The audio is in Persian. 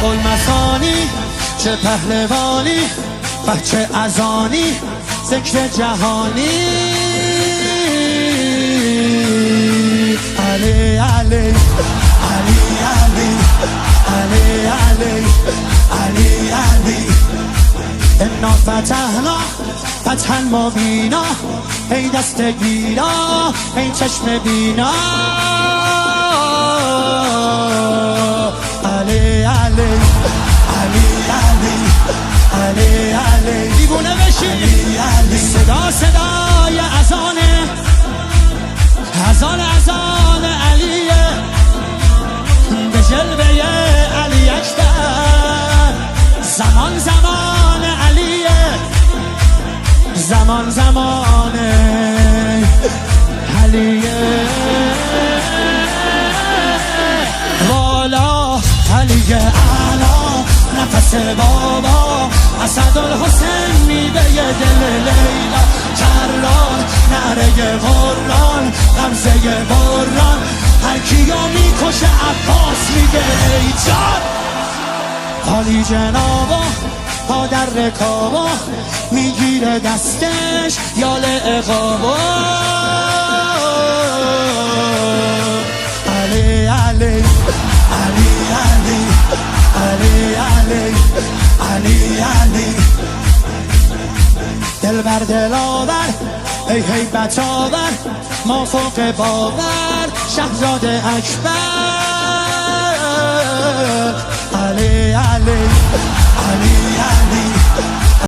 قل مثانی چه پهلوانی بچه ازانی ذکر جهانی علی علی علی علی علی علی علی علی انا فتحنا فتحا مبینا ای دست گیرا ای چشم بینا علی علی علی علی علی علی دیوونه بشی صدا صدای اذانه اذان علیه به جلوه علی اکبر زمان زمان علیه زمان علیه والا علیه اعلا نفس بابا اسدالحسین میوه دل لیلا کران نعره قرآن غمزه بران هر کیو میکشه عباس میگه ای جان حالی جنابا پا در رکابا میگیره دستش یال اقابا علی علی علی علی علی علی علی علی دل بر دل آور ای هیبت آور ما فوق باور شهزاده اکبر علی علی